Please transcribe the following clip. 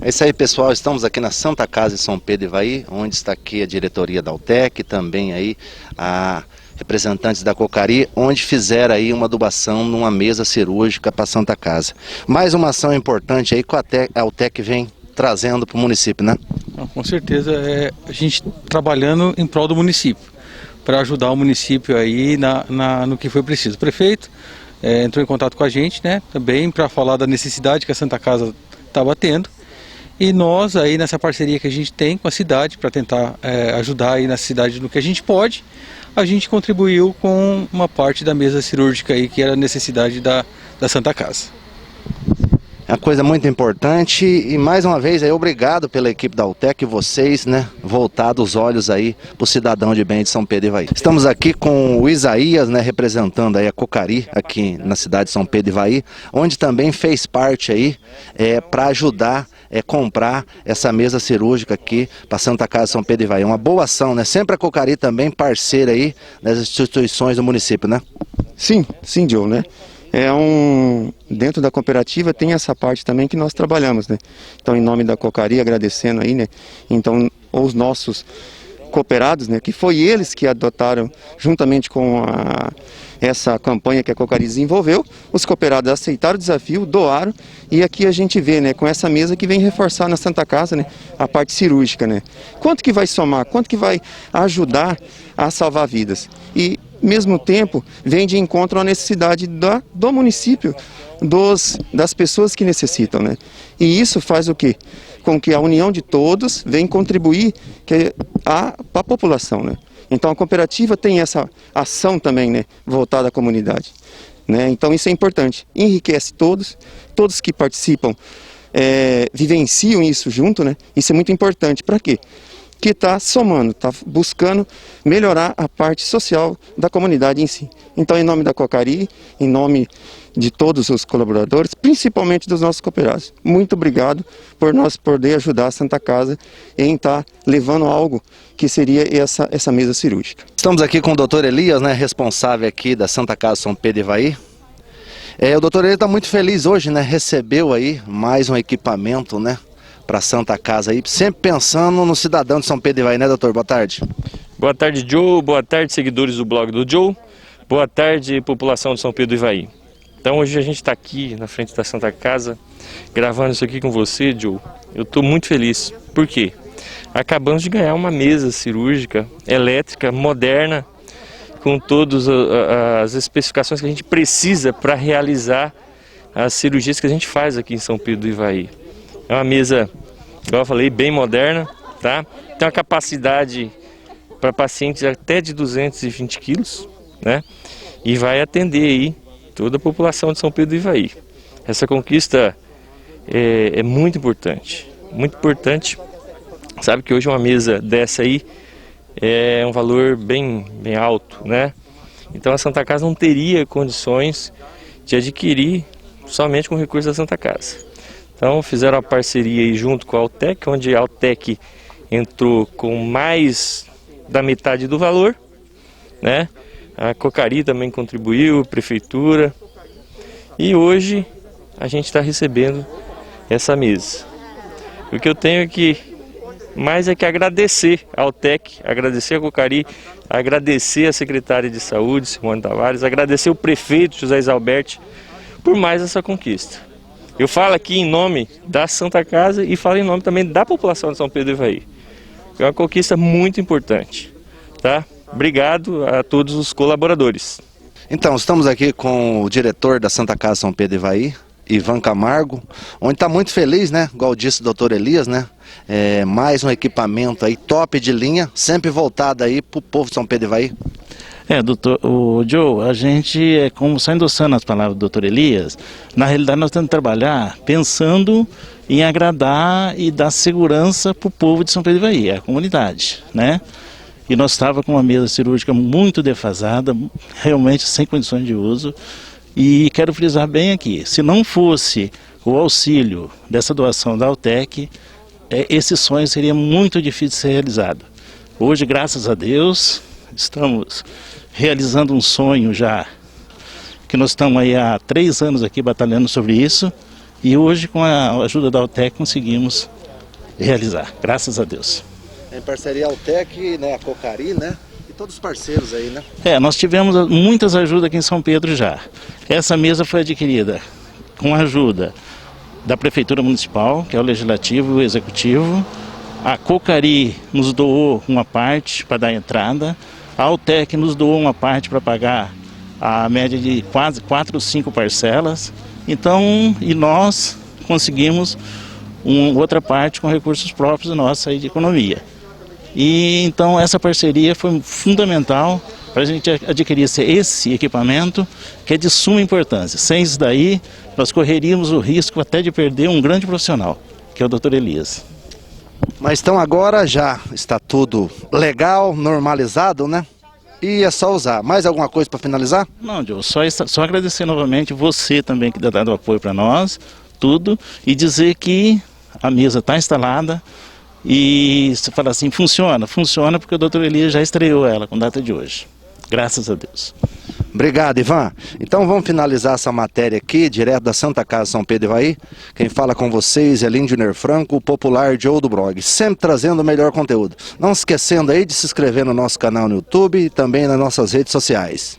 É isso aí, pessoal, estamos aqui na Santa Casa de São Pedro Ivaí, onde está aqui a diretoria da Altec, também aí a representantes da Cocari, onde fizeram aí uma adubação numa mesa cirúrgica para a Santa Casa. Mais uma ação importante aí que a Altec vem trazendo para o município, né? Com certeza, a gente trabalhando em prol do município, para ajudar o município aí no que foi preciso. O prefeito entrou em contato com a gente, né, também para falar da necessidade que a Santa Casa estava tendo. E nós aí nessa parceria que a gente tem com a cidade, para tentar ajudar aí na cidade no que a gente pode, a gente contribuiu com uma parte da mesa cirúrgica aí, que era a necessidade da Santa Casa. É uma coisa muito importante e mais uma vez aí obrigado pela equipe da Altec e vocês, né, voltado os olhos aí para o cidadão de bem de São Pedro Ivaí. Estamos aqui com o Isaías, né, representando aí a Cocari aqui na cidade de São Pedro Ivaí, onde também fez parte aí para ajudar comprar essa mesa cirúrgica aqui para Santa Casa de São Pedro Ivaí. Uma boa ação, né? Sempre a Cocari também parceira aí das instituições do município, né? Sim, Joe, né? Dentro da cooperativa tem essa parte também que nós trabalhamos, né? Então, em nome da Cocari, agradecendo aí, né? Então, os nossos cooperados, né? Que foi eles que adotaram, juntamente com essa campanha que a Cocari desenvolveu, os cooperados aceitaram o desafio, doaram, e aqui a gente vê, né? Com essa mesa que vem reforçar na Santa Casa, né? A parte cirúrgica, né? Quanto que vai somar, quanto que vai ajudar a salvar vidas? E mesmo tempo, vem de encontro à necessidade do município, das pessoas que necessitam, né? E isso faz o quê? Com que a união de todos vem contribuir para a população, né? Então a cooperativa tem essa ação também, né, voltada à comunidade, né? Então isso é importante, enriquece todos que participam, vivenciam isso junto, né? Isso é muito importante. Para quê? Que está somando, está buscando melhorar a parte social da comunidade em si. Então, em nome da Cocari, em nome de todos os colaboradores, principalmente dos nossos cooperados, muito obrigado por nós poder ajudar a Santa Casa em estar levando algo que seria essa mesa cirúrgica. Estamos aqui com o Dr. Elias, né, responsável aqui da Santa Casa São Pedro Ivaí. O doutor Elias está muito feliz hoje, né, recebeu aí mais um equipamento, né, para Santa Casa aí, sempre pensando no cidadão de São Pedro Ivaí, né, doutor? Boa tarde. Boa tarde, Joe. Boa tarde, seguidores do blog do Joe. Boa tarde, população de São Pedro Ivaí. Então hoje a gente está aqui na frente da Santa Casa, gravando isso aqui com você, Joe. Eu estou muito feliz. Por quê? Acabamos de ganhar uma mesa cirúrgica elétrica, moderna, com todas as especificações que a gente precisa para realizar as cirurgias que a gente faz aqui em São Pedro do Ivaí. É uma mesa, igual eu falei, bem moderna, tá? Tem uma capacidade para pacientes até de 220 quilos, né? E vai atender aí toda a população de São Pedro do Ivaí. Essa conquista é muito importante, muito importante. Sabe que hoje uma mesa dessa aí é um valor bem alto, né? Então a Santa Casa não teria condições de adquirir somente com recursos da Santa Casa. Então fizeram uma parceria aí junto com a Altec, onde a Altec entrou com mais da metade do valor, né? A Cocari também contribuiu, a prefeitura, e hoje a gente está recebendo essa mesa. O que eu tenho aqui mais é que agradecer a Altec, agradecer a Cocari, agradecer a secretária de Saúde, Simone Tavares, agradecer o prefeito José Isalberti por mais essa conquista. Eu falo aqui em nome da Santa Casa e falo em nome também da população de São Pedro do Ivaí. É uma conquista muito importante, tá? Obrigado a todos os colaboradores. Então, estamos aqui com o diretor da Santa Casa São Pedro Ivaí, Ivan Camargo, onde está muito feliz, né? Igual disse o doutor Elias, né? Mais um equipamento aí top de linha, sempre voltado aí para o povo de São Pedro Ivaí. Doutor, o Joe, a gente, como só endossando as palavras do doutor Elias, na realidade nós temos que trabalhar pensando em agradar e dar segurança para o povo de São Pedro Ivaí, a comunidade, né? E nós estávamos com uma mesa cirúrgica muito defasada, realmente sem condições de uso, e quero frisar bem aqui, se não fosse o auxílio dessa doação da Altec, esse sonho seria muito difícil de ser realizado. Hoje, graças a Deus, estamos realizando um sonho já, que nós estamos aí há 3 anos aqui batalhando sobre isso, E hoje, com a ajuda da Altec, conseguimos realizar, graças a Deus. Em parceria Altec, né, a Cocari, né? E todos os parceiros aí, né? Nós tivemos muitas ajudas aqui em São Pedro já. Essa mesa foi adquirida com a ajuda da Prefeitura Municipal, que é o Legislativo e o Executivo. A Cocari nos doou uma parte para dar entrada. A Altec nos doou uma parte para pagar a média de quase 4 ou 5 parcelas. Então, e nós conseguimos outra parte com recursos próprios nossos aí de economia. E então essa parceria foi fundamental para a gente adquirir esse equipamento, que é de suma importância. Sem isso daí, nós correríamos o risco até de perder um grande profissional, que é o Dr. Elias. Mas então agora já está tudo legal, normalizado, né? E é só usar. Mais alguma coisa para finalizar? Não, Joe, só agradecer novamente você também que está dando apoio para nós, tudo, e dizer que a mesa está instalada e você fala assim, funciona porque o Dr. Elias já estreou ela com data de hoje. Graças a Deus. Obrigado, Ivan. Então vamos finalizar essa matéria aqui, direto da Santa Casa São Pedro Ivaí. Quem fala com vocês é Lindner Franco, o popular Joe do blog, sempre trazendo o melhor conteúdo. Não esquecendo aí de se inscrever no nosso canal no YouTube e também nas nossas redes sociais.